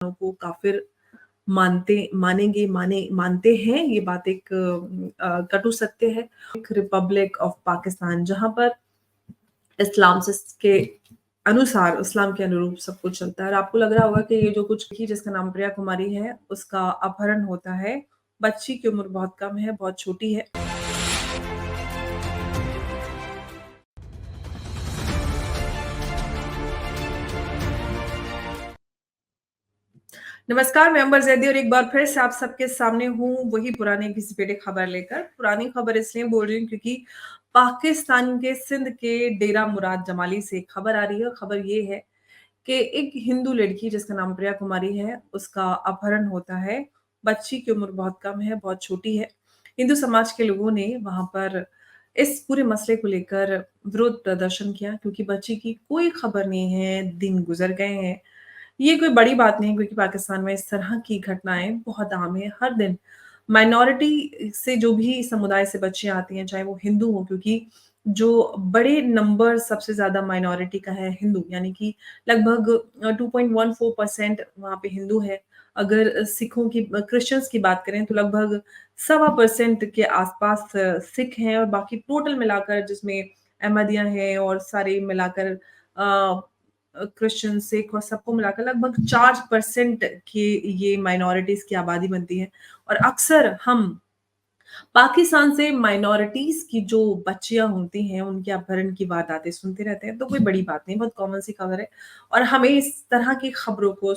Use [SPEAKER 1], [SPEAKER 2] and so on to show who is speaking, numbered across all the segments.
[SPEAKER 1] को काफ़िर मानते हैं, ये बात एक कटु सत्य है। एक रिपब्लिक ऑफ पाकिस्तान जहाँ पर इस्लाम के अनुसार, इस्लाम के अनुरूप सब कुछ चलता है और आपको लग रहा होगा कि ये जो कुछ की जिसका नाम प्रिया कुमारी है, उसका अपहरण होता है। बच्ची की उम्र बहुत कम है, बहुत छोटी है। नमस्कार, मैं अंबर ज़ैदी और एक बार फिर से आप सबके सामने हूँ, वही पुरानी घिसी-पिटी खबर लेकर। पुरानी खबर इसलिए बोल रही हूँ क्योंकि पाकिस्तान के सिंध के डेरा मुराद जमाली से एक खबर आ रही है। खबर ये है कि एक हिंदू लड़की जिसका नाम प्रिया कुमारी है, उसका अपहरण होता है। बच्ची की उम्र बहुत कम है, बहुत छोटी है। हिंदू समाज के लोगों ने वहाँ पर इस पूरे मसले को लेकर विरोध प्रदर्शन किया क्योंकि बच्ची की कोई खबर नहीं है, दिन गुज़र गए हैं। ये कोई बड़ी बात नहीं क्योंकि पाकिस्तान में इस तरह की घटनाएँ बहुत आम हैं। हर दिन माइनॉरिटी से जो भी समुदाय से बच्चियाँ आती हैं, चाहे वो हिंदू हों क्योंकि जो बड़े नंबर सबसे ज़्यादा माइनॉरिटी का है हिंदू, यानी कि लगभग 2.14% वहाँ पे हिंदू है। अगर सिखों की क्रिश्चियंस की बात करें तो लगभग सवा परसेंट के आसपास सिख हैं और बाकी टोटल मिलाकर जिसमें अहमदिया हैं और सारे मिलाकर क्रिश्चियन, सिख और सबको मिलाकर लगभग 4% की ये माइनॉरिटीज़ की आबादी बनती है और अक्सर हम पाकिस्तान से माइनॉरिटीज़ की जो बच्चियाँ होती हैं, उनके अपहरण की वारदातें सुनते रहते हैं, तो कोई बड़ी बात नहीं, बहुत कॉमन सी खबर है और हमें इस तरह की खबरों को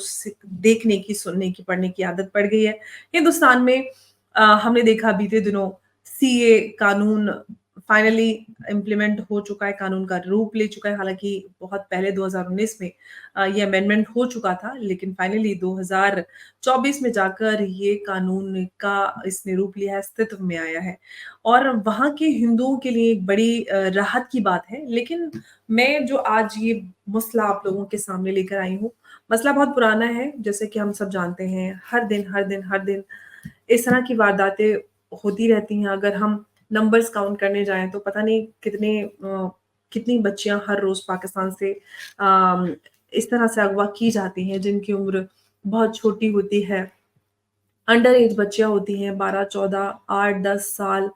[SPEAKER 1] देखने की, सुनने की, पढ़ने की आदत पड़ गई है। हिंदुस्तान में हमने देखा बीते दिनों सीए कानून फाइनली इम्प्लीमेंट हो चुका है, कानून का रूप ले चुका है, हालाँकि बहुत पहले 2019 में ये अमेंडमेंट हो चुका था, लेकिन फाइनली 2024 में जाकर ये कानून का इसने रूप लिया है, अस्तित्व में आया है और वहाँ के हिंदुओं के लिए एक बड़ी राहत की बात है। लेकिन मैं जो आज ये मसला आप लोगों के सामने लेकर आई हूँ, मसला बहुत पुराना है, जैसे कि हम सब जानते हैं, हर दिन इस तरह की वारदातें होती रहती हैं। अगर हम नंबर्स काउंट करने जाएँ तो पता नहीं कितनी बच्चियाँ हर रोज़ पाकिस्तान से इस तरह से अगवा की जाती हैं जिनकी उम्र बहुत छोटी होती है। अंडर एज बच्चियाँ होती हैं 12, 14, 8, 10 साल,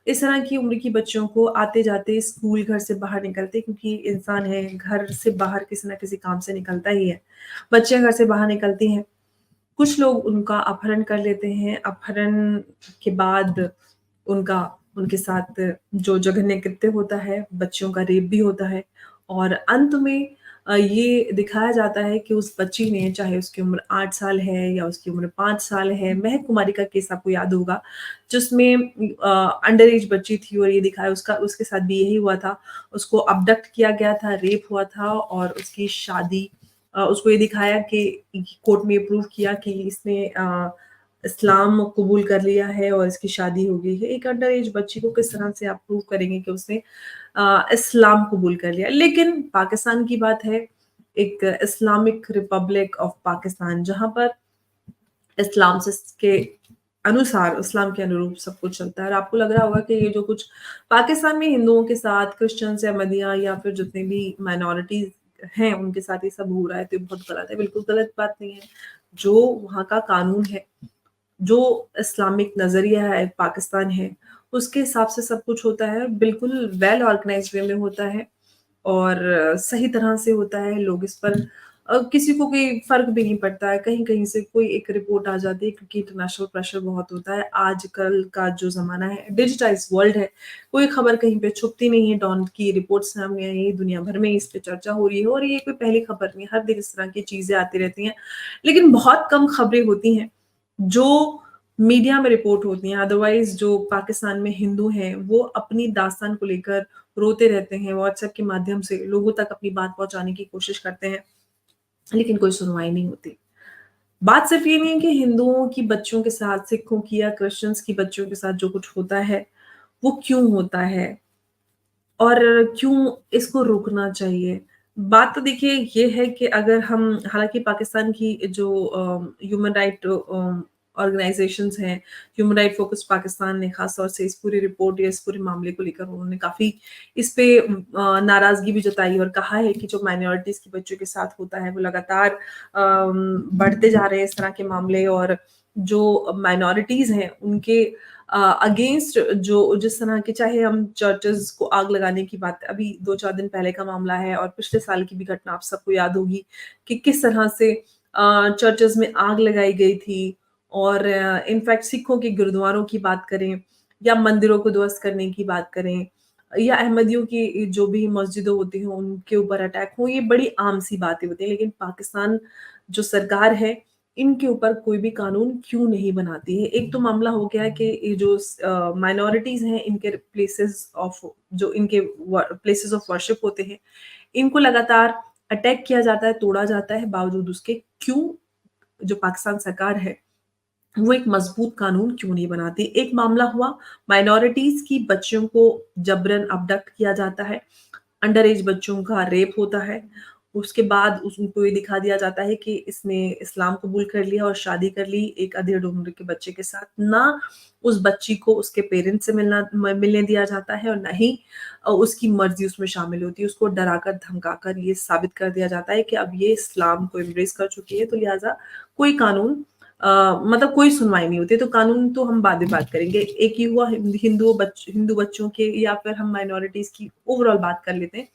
[SPEAKER 1] इस तरह की उम्र की बच्चियों को आते-जाते स्कूल घर से बाहर निकलते क्योंकि इंसान है, घर से बाहर किसी न किसी काम से निकलता ही है। बच्चियाँ घर से बाहर निकलती हैं, कुछ लोग उनका अपहरण कर लेते हैं, अपहरण के बाद उनका उनके साथ जो जघन्य कृत्य होता है, बच्चियों का रेप भी होता है और अंत में ये दिखाया जाता है कि उस बच्ची ने चाहे उसकी उम्र 8 साल है या उसकी उम्र 5 साल है, महक कुमारी का केस आपको याद होगा, जिसमें अंडर एज बच्ची थी और ये दिखाया उसका उसके साथ भी यही हुआ था। उसको अबडक्ट किया गया था, रेप हुआ था और उसकी शादी उसको ये दिखाया कि कोर्ट में प्रूव किया कि इसने इस्लाम कबूल कर लिया है और इसकी शादी हो गई है। एक अंडर एज बच्ची को किस तरह से आप प्रूव करेंगे कि उसने इस्लाम कबूल कर लिया। लेकिन पाकिस्तान की बात है, एक इस्लामिक रिपब्लिक ऑफ पाकिस्तान जहाँ पर इस्लाम के अनुसार, इस्लाम के अनुरूप सब कुछ चलता है और आपको लग रहा होगा कि ये जो कुछ पाकिस्तान में हिंदुओं के साथ क्रिश्चियंस या अहमदिया या फिर जितने भी माइनॉरिटीज़ हैं, उनके साथ ये सब हो रहा है, तो ये बहुत गलत है। बिल्कुल गलत बात नहीं है। जो वहाँ का कानून है, जो इस्लामिक नज़रिया है, पाकिस्तान है, उसके हिसाब से सब कुछ होता है। बिल्कुल वेल ऑर्गनाइज़्ड वे में होता है और सही तरह से होता है। लोग इस पर किसी को कोई फ़र्क भी नहीं पड़ता है। कहीं-कहीं से कोई एक रिपोर्ट आ जाती है क्योंकि इंटरनेशनल प्रेशर बहुत होता है। आजकल का जो ज़माना है, डिजिटाइज़्ड वर्ल्ड है, कोई खबर कहीं पे छुपती नहीं है। डॉन की रिपोर्ट सामने आई, दुनिया भर में इस पे चर्चा हो रही है और ये कोई पहली खबर नहीं है। हर दिन इस तरह की चीज़ें आती रहती हैं। लेकिन बहुत कम खबरें होती हैं, जो मीडिया में रिपोर्ट होती हैं। अदरवाइज़ जो पाकिस्तान में हिंदू हैं, वो अपनी दास्तान को लेकर रोते रहते हैं, व्हाट्सएप के माध्यम से लोगों तक अपनी बात पहुँचाने की कोशिश करते हैं, लेकिन कोई सुनवाई नहीं होती। बात सिर्फ़ ये नहीं है कि हिंदुओं की बच्चियों के साथ, सिखों की या क्रिश्चियंस की बच्चियों के साथ जो कुछ होता है, वो क्यों होता है और क्यों इसको रोकना चाहिए? बात तो देखिए ये है कि अगर हम हालाँकि पाकिस्तान की जो ह्यूमन राइट ऑर्गेनाइजेशंस हैं, ह्यूमन राइट फोकस पाकिस्तान ने खास तौर से इस पूरी रिपोर्ट या इस पूरे मामले को लेकर उन्होंने काफ़ी इस पे नाराज़गी भी जताई और कहा है कि जो माइनॉरिटीज़ के बच्चों के साथ होता है, वो लगातार बढ़ते जा रहे हैं इस तरह के मामले और जो माइनॉरिटीज़ हैं, उनके अगेंस्ट जो जिस तरह के चाहे हम चर्चेज़ को आग लगाने की बात अभी 2-4 दिन पहले का मामला है और पिछले साल की भी घटना आप सबको याद होगी कि किस तरह से चर्चेज़ में आग लगाई गई थी और इनफैक्ट सिखों के गुरुद्वारों की बात करें या मंदिरों को ध्वस्त करने की बात करें या अहमदियों की जो भी मस्जिदें होती हैं उनके ऊपर अटैक हो, ये बड़ी आम-सी बातें होती हैं। लेकिन पाकिस्तान जो सरकार है, इनके ऊपर कोई भी कानून क्यों नहीं बनाती है? एक तो मामला हो गया है कि ये जो माइनॉरिटीज़ हैं, इनके प्लेसेस ऑफ जो इनके प्लेसेस ऑफ वर्शिप होते हैं, इनको लगातार अटैक किया जाता है, तोड़ा जाता है, बावजूद उसके क्यों जो पाकिस्तान सरकार है, वो एक मज़बूत कानून क्यों नहीं बनाती? एक मामला हुआ माइनॉरिटीज़ की बच्चियों को जबरन अबडक्ट किया जाता है, अंडर एज बच्चों का रेप होता है, उसके बाद उनको ये दिखा दिया जाता है कि इसने इस्लाम कबूल कर लिया और शादी कर ली एक अधेड़ उम्र के बच्चे के साथ। ना उस बच्ची को उसके पेरेंट्स से मिलने दिया जाता है और ना ही उसकी मर्ज़ी उसमें शामिल होती है। उसको डराकर, धमकाकर ये साबित कर दिया जाता है कि अब ये इस्लाम को एम्ब्रेस कर चुकी है, तो लिहाज़ा कोई कानून मतलब कोई सुनवाई नहीं होती, तो कानून तो हम बाद में बात करेंगे। एक ये हुआ हिंदू बच्चों के या फिर हम माइनॉरिटीज़ की ओवरऑल बात कर लेते हैं।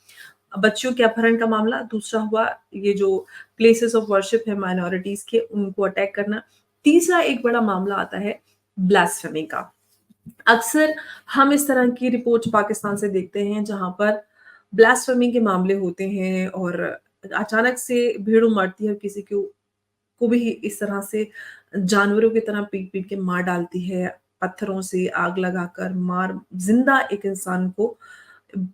[SPEAKER 1] बच्चियों के अपहरण का मामला, दूसरा हुआ ये जो प्लेसेस ऑफ वर्शिप है माइनॉरिटीज़ के, उनको अटैक करना। तीसरा एक बड़ा मामला आता है ब्लास्फेमी का। अक्सर हम इस तरह की रिपोर्ट्स पाकिस्तान से देखते हैं जहाँ पर ब्लास्फेमी के मामले होते हैं और अचानक से भीड़ उमड़ती है और किसी को भी इस तरह से जानवरों की तरह पीट-पीट के मार डालती है, पत्थरों से आग लगाकर मार ज़िंदा एक इंसान को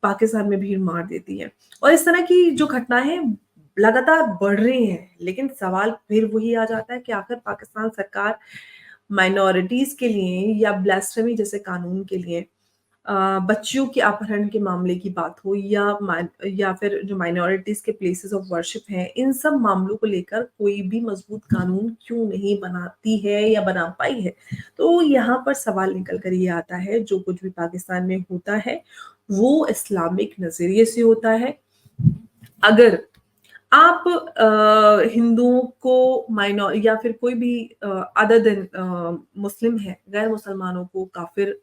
[SPEAKER 1] पाकिस्तान में भीड़ मार देती है। और इस तरह की जो घटनाएँ हैं लगातार बढ़ रही हैं, लेकिन सवाल फिर वही आ जाता है कि आखिर पाकिस्तान सरकार माइनॉरिटीज़ के लिए या ब्लास्फेमी जैसे कानून के लिए बच्चियों के अपहरण के मामले की बात हो या फिर जो माइनॉरिटीज़ के प्लेसेस ऑफ वर्शिप हैं, इन सब मामलों को लेकर कोई भी मज़बूत कानून क्यों नहीं बनाती है या बना पाई है। तो यहाँ पर सवाल निकल कर ये आता है, जो कुछ भी पाकिस्तान में होता है, वो इस्लामिक नज़रिए से होता है। अगर आप हिंदुओं को या फिर कोई भी अदर देन मुस्लिम है, गैर मुसलमानों को काफ़िर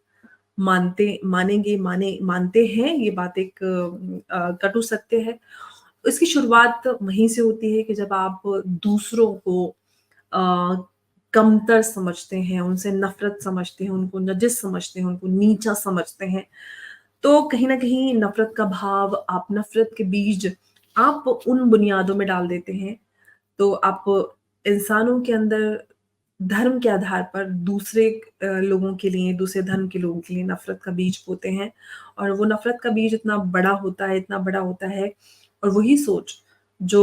[SPEAKER 1] मानते हैं, ये बात एक कटु सत्य है। इसकी शुरुआत वहीं से होती है कि जब आप दूसरों को अ, कमतर समझते हैं, उनसे नफ़रत समझते हैं, उनको नजिस समझते हैं, उनको नीचा समझते हैं, तो कहीं न कहीं नफ़रत का भाव, आप नफ़रत के बीज आप उन बुनियादों में डाल देते हैं, तो आप इंसानों के अंदर धर्म के आधार पर दूसरे लोगों के लिए, दूसरे धर्म के लोगों के लिए नफ़रत का बीज बोते हैं और वो नफ़रत का बीज इतना बड़ा होता है और वही सोच जो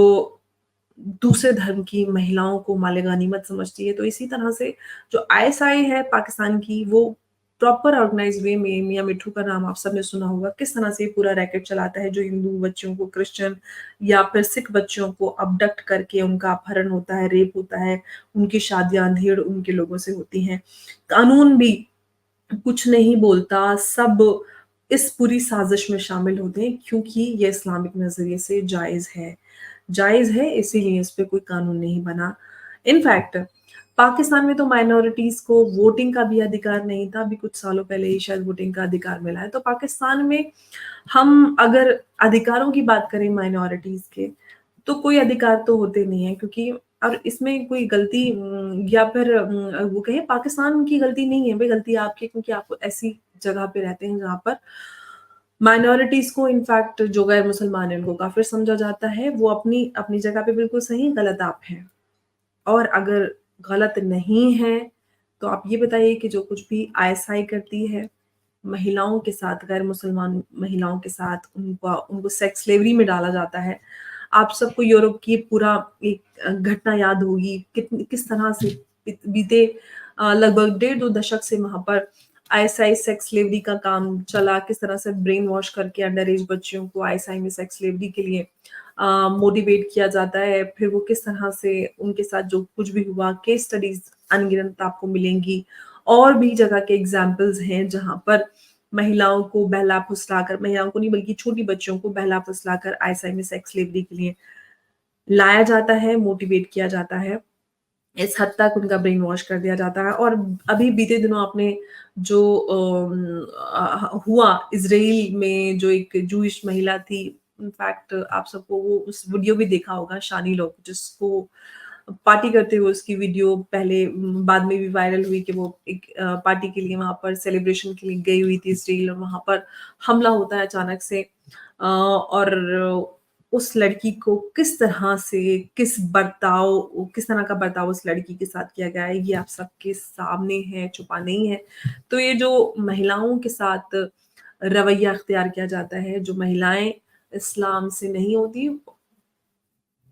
[SPEAKER 1] दूसरे धर्म की महिलाओं को माले-गनीमत समझती है। तो इसी तरह से जो आईएसआई है पाकिस्तान की, वो प्रॉपर ऑर्गनाइज़्ड वे में मियाँ मिट्ठू का नाम आप सबने सुना होगा, किस तरह से ये पूरा रैकेट चलाता है, जो हिंदू बच्चियों को, क्रिश्चियन या फिर सिख बच्चियों को अबडक्ट करके उनका अपहरण होता है, रेप होता है, उनकी शादियाँ अंधेड़ उनके लोगों से होती हैं। कानून भी कुछ नहीं बोलता, सब इस पूरी साज़िश में शामिल होते हैं क्योंकि ये इस्लामिक नज़रिए से जायज़ है। जायज़ है इसीलिए इस पे कोई कानून नहीं बना। इनफैक्ट पाकिस्तान में तो माइनॉरिटीज़ को वोटिंग का भी अधिकार नहीं था, अभी कुछ सालों पहले ही शायद वोटिंग का अधिकार मिला है। तो पाकिस्तान में हम अगर अधिकारों की बात करें माइनॉरिटीज़ के, तो कोई अधिकार तो होते नहीं है क्योंकि और इसमें कोई गलती या फिर वो कहें पाकिस्तान की गलती नहीं है, भई गलती आपकी क्योंकि आप ऐसी जगह पे रहते हैं जहाँ पर माइनॉरिटीज़ को इनफैक्ट जो गैर मुसलमान हैं उनको काफ़िर समझा जाता है। वो अपनी अपनी जगह पे बिल्कुल सही, गलत आप हैं। और अगर गलत नहीं है, तो आप ये बताइए कि जो कुछ भी आईएसआई करती है, महिलाओं के साथ, गैर मुसलमान महिलाओं के साथ उनको सेक्स स्लेवरी में डाला जाता है। आप सबको यूरोप की पूरा एक घटना याद होगी, किस तरह से बीते लगभग डेढ़ 2 दशक से वहाँ पर आईएसआई सेक्स स्लेवरी का काम चला, किस तरह से ब्रेन वॉश करके अंडर एज बच्चियों को आईएसआई में सेक्स स्लेवरी के लिए मोटिवेट किया जाता है। फिर वो किस तरह से उनके साथ जो कुछ भी हुआ, केस स्टडीज़ अनगिनत आपको मिलेंगी। और भी जगह के एग्ज़ाम्पल्स हैं जहाँ पर महिलाओं को बहला-फुसलाकर, महिलाओं को नहीं बल्कि छोटी बच्चियों को बहला-फुसलाकर आईएसआई में सेक्स स्लेवरी के लिए लाया जाता है, मोटिवेट किया जाता है। इस हद तक उनका ब्रेन वॉश कर दिया जाता है। और अभी बीते दिनों आपने जो हुआ इज़राइल में, जो एक जूइश महिला थी, इनफैक्ट आप सबको वो उस वीडियो भी देखा होगा, शानी लोग जिसको पार्टी करते हुए उसकी वीडियो पहले बाद में भी वायरल हुई कि वो एक पार्टी के लिए वहाँ पर सेलिब्रेशन के लिए गई हुई थी इज़राइल, और वहाँ पर हमला होता है अचानक से। और उस लड़की को किस तरह से, किस तरह का बर्ताव उस लड़की के साथ किया गया है, ये आप सबके सामने है, छुपा नहीं है। तो ये जो महिलाओं के साथ रवैया इख्तियार किया जाता है, जो महिलाएँ इस्लाम से नहीं होती,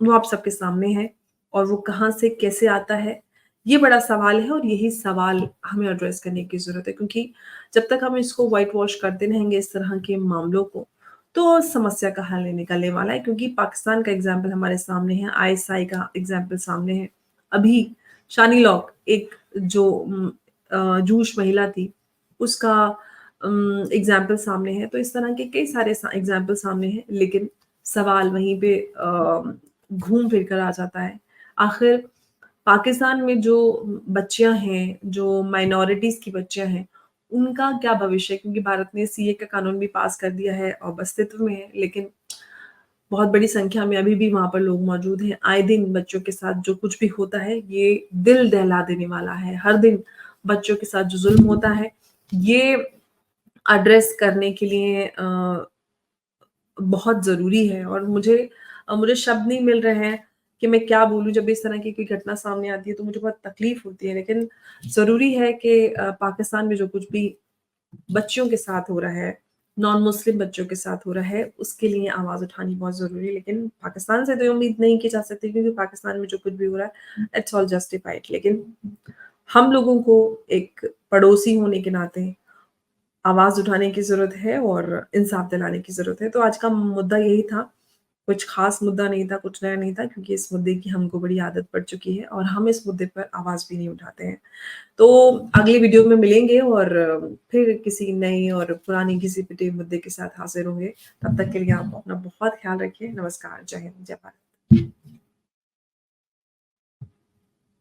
[SPEAKER 1] वो आप सबके सामने है। और वो कहाँ से कैसे आता है, ये बड़ा सवाल है, और यही सवाल हमें एड्रेस करने की ज़रूरत है, क्योंकि जब तक हम इसको व्हाइट वॉश करते रहेंगे इस तरह के मामलों को, तो समस्या का हल नहीं निकलने वाला है। क्योंकि पाकिस्तान का एग्ज़ाम्पल हमारे सामने है, आईएसआई का एग्ज़ाम्पल सामने है। अभी शानी लॉक एक जो जूश महिला थी, उसका एग्ज़ाम्पल सामने है। तो इस तरह के कई सारे एग्ज़ाम्पल सामने हैं, लेकिन सवाल वहीं पे घूम फिर कर आ जाता है। आखिर पाकिस्तान में जो बच्चियाँ हैं, जो माइनॉरिटीज़ की बच्चियाँ हैं, उनका क्या भविष्य है? क्योंकि भारत ने सीए का कानून भी पास कर दिया है और अस्तित्व में है, लेकिन बहुत बड़ी संख्या में अभी भी वहाँ पर लोग मौजूद हैं। आए दिन बच्चों के साथ जो कुछ भी होता है, ये दिल दहला देने वाला है। हर दिन बच्चों के साथ जो ज़ुल्म होता है, ये एड्रेस करने के लिए बहुत ज़रूरी है। और मुझे शब्द नहीं मिल रहे हैं कि मैं क्या बोलूँ। जब इस तरह की कोई घटना सामने आती है तो मुझे बहुत तकलीफ़ होती है, लेकिन ज़रूरी है कि पाकिस्तान में जो कुछ भी बच्चियों के साथ हो रहा है, नॉन मुस्लिम बच्चों के साथ हो रहा है, उसके लिए आवाज़ उठानी बहुत ज़रूरी है। लेकिन पाकिस्तान से तो ये उम्मीद नहीं की जा सकती, क्योंकि पाकिस्तान में जो कुछ भी हो रहा है, इट्स ऑल जस्टिफाइड। लेकिन हम लोगों को एक पड़ोसी होने के नाते आवाज़ उठाने की ज़रूरत है और इंसाफ दिलाने की ज़रूरत है। तो आज का मुद्दा यही था, कुछ ख़ास मुद्दा नहीं था, कुछ नया नहीं था, क्योंकि इस मुद्दे की हमको बड़ी आदत पड़ चुकी है और हम इस मुद्दे पर आवाज़ भी नहीं उठाते हैं। तो अगली वीडियो में मिलेंगे और फिर किसी नए और पुरानी घिसी-पिटी मुद्दे के साथ हाज़िर होंगे। तब तक के लिए आप अपना बहुत ख़्याल रखिए। नमस्कार, जय हिंद, जय भारत।